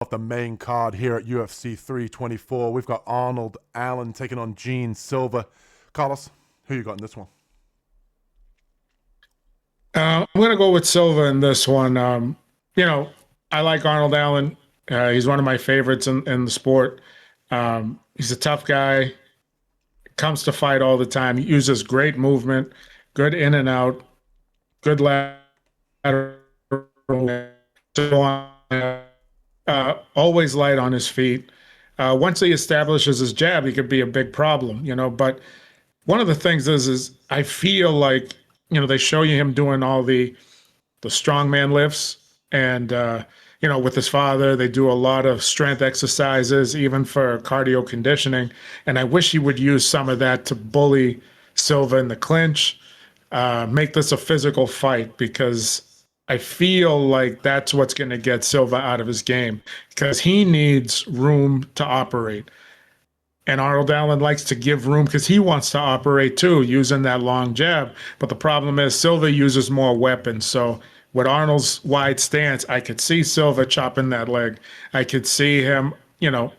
Off the main card here at UFC 324. We've got Arnold Allen taking on Jean Silva. Carlos, who you got in this one? I'm going to go with Silva in this one. You know, I like Arnold Allen. He's one of my favorites in the sport. He's a tough guy, comes to fight all the time. He uses great movement, good in and out, good lateral, always light on his feet. Once he establishes his jab, he could be a big problem, But one of the things is I feel like, they show you him doing all the strongman lifts and with his father, they do a lot of strength exercises, even for cardio conditioning. And I wish he would use some of that to bully Silva in the clinch, make this a physical fight, because I feel like that's what's going to get Silva out of his game, because he needs room to operate. And Arnold Allen likes to give room because he wants to operate too, using that long jab. But the problem is Silva uses more weapons. So with Arnold's wide stance, I could see Silva chopping that leg. I could see him,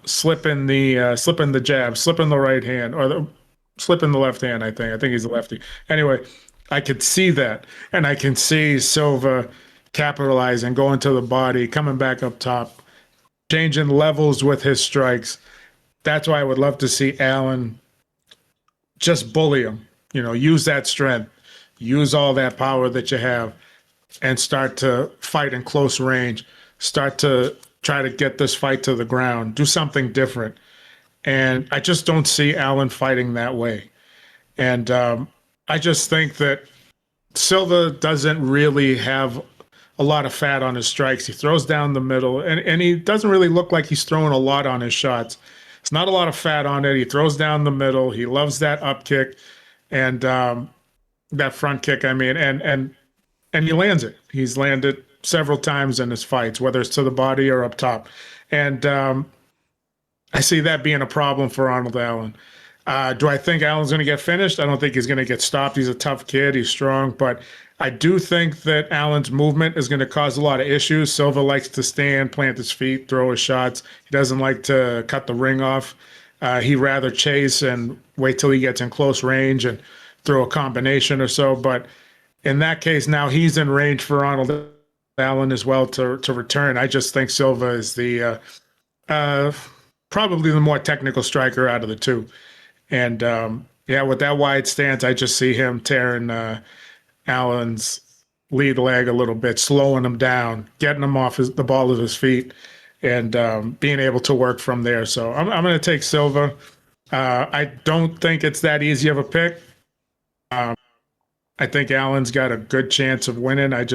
slipping the jab, slipping the right hand, or slipping the left hand. I think he's a lefty. Anyway, I could see that, and I can see Silva capitalizing, going to the body, coming back up top, changing levels with his strikes. That's why I would love to see Allen just bully him, use that strength, use all that power that you have, and start to fight in close range, start to try to get this fight to the ground, do something different. And I just don't see Allen fighting that way. And I just think that Silva doesn't really have a lot of fat on his strikes. He throws down the middle, and he doesn't really look like he's throwing a lot on his shots. It's not a lot of fat on it. He throws down the middle. He loves that up kick and that front kick, and he lands it. He's landed several times in his fights, whether it's to the body or up top. And I see that being a problem for Arnold Allen. Do I think Allen's going to get finished? I don't think he's going to get stopped. He's a tough kid. He's strong. But I do think that Allen's movement is going to cause a lot of issues. Silva likes to stand, plant his feet, throw his shots. He doesn't like to cut the ring off. He'd rather chase and wait till he gets in close range and throw a combination or so. But in that case, now he's in range for Arnold Allen as well to return. I just think Silva is the probably the more technical striker out of the two. And with that wide stance, I just see him tearing Allen's lead leg a little bit, slowing him down, getting him off the ball of his feet, and being able to work from there. So I'm going to take Silva. I don't think it's that easy of a pick. I think Allen's got a good chance of winning. I'm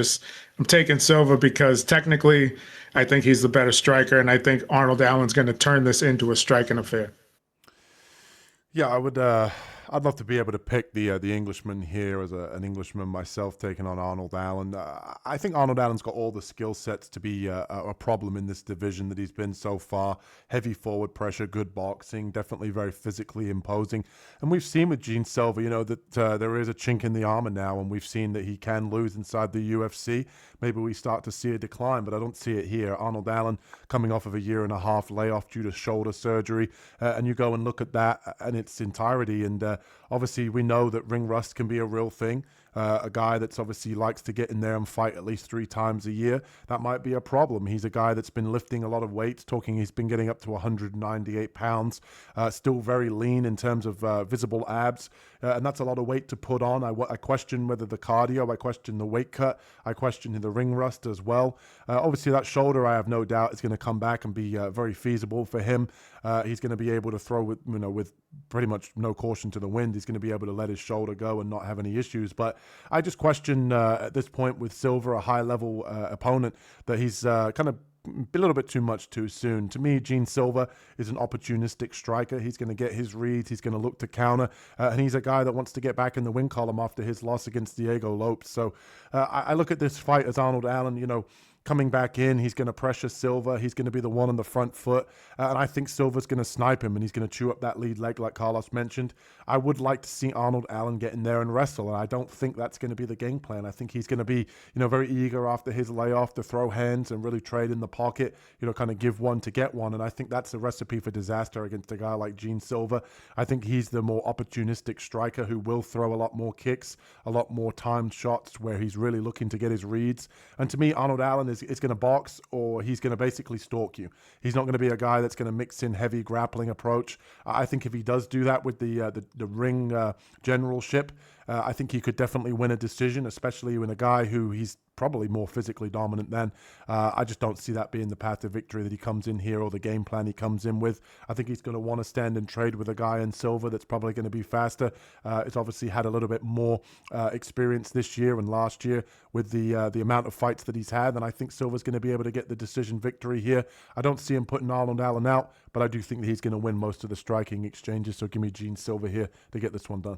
taking Silva because technically I think he's the better striker, and I think Arnold Allen's going to turn this into a striking affair. Yeah, I would. I'd love to be able to pick the Englishman here as an Englishman myself, taking on Arnold Allen. I think Arnold Allen's got all the skill sets to be a problem in this division that he's been so far. Heavy forward pressure, good boxing, definitely very physically imposing. And we've seen with Jean Silva, that there is a chink in the armor now, and we've seen that he can lose inside the UFC. Maybe we start to see a decline, but I don't see it here. Arnold Allen coming off of a 1.5 year layoff due to shoulder surgery, and you go and look at that in its entirety, and obviously we know that ring rust can be a real thing. A guy that's obviously likes to get in there and fight at least 3 times a year, that might be a problem. He's a guy that's been lifting a lot of weights, he's been getting up to 198 pounds, still very lean in terms of visible abs, and that's a lot of weight to put on. I question whether the cardio, I question the weight cut, I question the ring rust as well. Obviously that shoulder, I have no doubt, is going to come back and be very feasible for him. He's going to be able to throw with pretty much no caution to the wind. He's going to be able to let his shoulder go and not have any issues. But I just question at this point with Silva, a high-level opponent, that he's kind of a little bit too much too soon. To me, Jean Silva is an opportunistic striker. He's going to get his reads. He's going to look to counter. And he's a guy that wants to get back in the win column after his loss against Diego Lopes. So I look at this fight as Arnold Allen, coming back in. He's going to pressure Silva. He's going to be the one on the front foot. And I think Silva's going to snipe him, and he's going to chew up that lead leg like Carlos mentioned. I would like to see Arnold Allen get in there and wrestle, and I don't think that's going to be the game plan. I think he's going to be, very eager after his layoff to throw hands and really trade in the pocket, kind of give one to get one. And I think that's a recipe for disaster against a guy like Jean Silva. I think he's the more opportunistic striker who will throw a lot more kicks, a lot more timed shots where he's really looking to get his reads. And to me, Arnold Allen is going to box, or he's going to basically stalk you. He's not going to be a guy that's going to mix in heavy grappling approach. I think if he does do that with the ring generalship, I think he could definitely win a decision, especially when a guy who he's probably more physically dominant than. I just don't see that being the path to victory that he comes in here, or the game plan he comes in with. I think he's going to want to stand and trade with a guy in Silva that's probably going to be faster. It's obviously had a little bit more experience this year and last year with the amount of fights that he's had, and I think Silva's going to be able to get the decision victory here. I don't see him putting Arnold Allen out, but I do think that he's going to win most of the striking exchanges, so give me Jean Silva here to get this one done.